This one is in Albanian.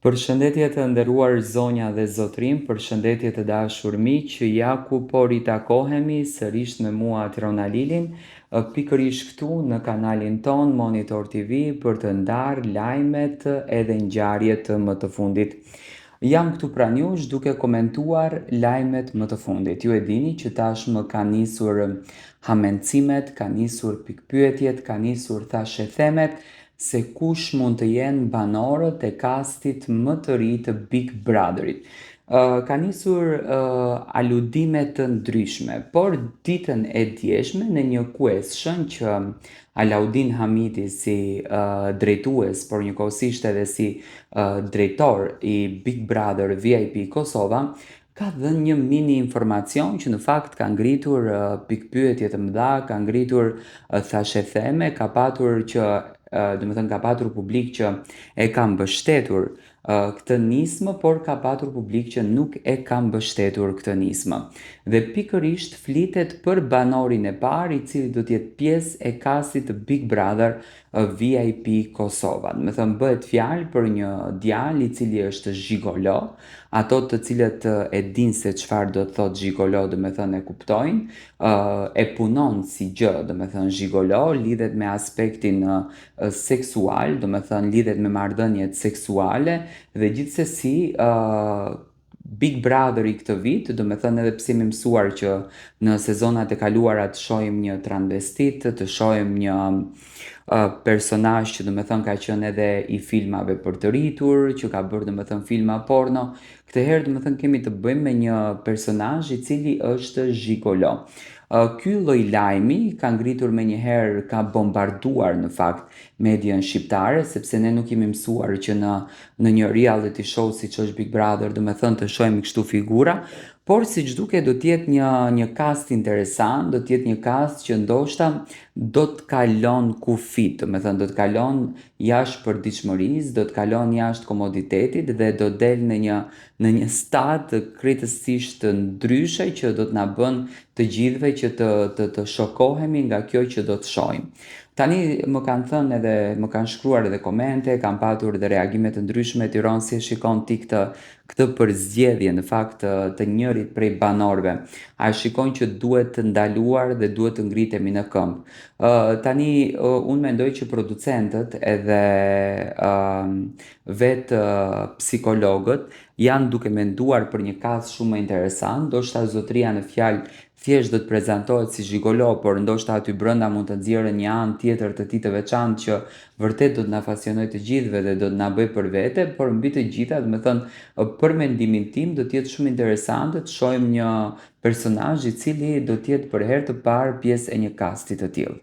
Përshëndetje të nderuar zonja dhe zotrim, përshëndetje të dashur miq, ja ku po ritakohemi sërish me mua Trona Lilin, pikërisht këtu në kanalin ton Monitor TV për të ndarë lajmet edhe ngjarjet më të fundit. Jam këtu pranë jush duke komentuar lajmet më të fundit. Ju e dini që tashmë ka nisur hamencimet, ka nisur pikpyetjet, ka nisur thashe themet se kush mund të jenë banorët e kastit më të ri të Big Brotherit. Ka nisur aludime të ndryshme, por ditën e djeshme në një question që Alaudin Hamiti si drejtues, por njëkohësisht edhe si drejtor i Big Brother VIP Kosova, ka dhënë një mini informacion që në fakt ka ngritur pikpyetje të mëdha, ka ngritur thashe theme, ka patur që ka patur publik që e ka mbështetur këtë nismë, por ka patur publik që nuk e ka mbështetur këtë nismë. Dhe pikërisht flitet për banorin e parë i cili do të jetë pjesë e kastit të Big Brother VIP Kosova. Bëhet fjalë për një djalë i cili është zhigolo, ato të cilët e din se çfarë do të thotë zhigolo, e kuptojnë, e punon si gjë, zhigolo lidhet me aspektin seksual, lidhet me marrëdhëniet seksuale dhe gjithsesi Big Brother i këtë vit, edhe pse jemi mësuar që në sezonat e kaluara të shohim një transvestit, të shohim një personazh që ka qenë edhe i filmave për të rritur, që ka bërë filma porno. Këtë herë kemi të bëjmë me një personazh i cili është zhigolo. Ky lloj lajmi ka ngritur menjëherë, ka bombarduar në fakt median shqiptare, sepse ne nuk jemi mësuar që në një reality show siç është Big Brother, të shohim kështu figura, por siç duket do të jetë një cast interesant, do të jetë një cast që ndoshta do të kalon kufit, do të kalon jashtë përditshmërisë, do të kalon jashtë komoditetit dhe do del në një stad krejtësisht të ndryshe që do të na bën të gjithëve që të shokohemi nga kjo që do të shohim. Tani më kanë thënë edhe më kanë shkruar edhe komente, kanë patur edhe reagime të ndryshme, Tiron si e shikon ti këtë përzgjedhje në fakt të njërit prej banorëve. A shikon që duhet të ndaluar dhe duhet të ngritemi në këmbë? Tani unë mendoj që producentët edhe vetë psikologët janë duke menduar për një kaz shumë interesant, ndoshta zotëria në fjalë thjesht do të prezantohet si zhigolo, por ndoshta aty brenda mund të nxjerrë një anë tjetër të tij të veçantë që vërtet do të na pasionojë të gjithëve dhe do të na bëjë për vete, por mbi të gjitha, për mendimin tim do të jetë shumë interesante të shohim një personazh i cili do të jetë për herë të parë pjesë e një kasti të tillë.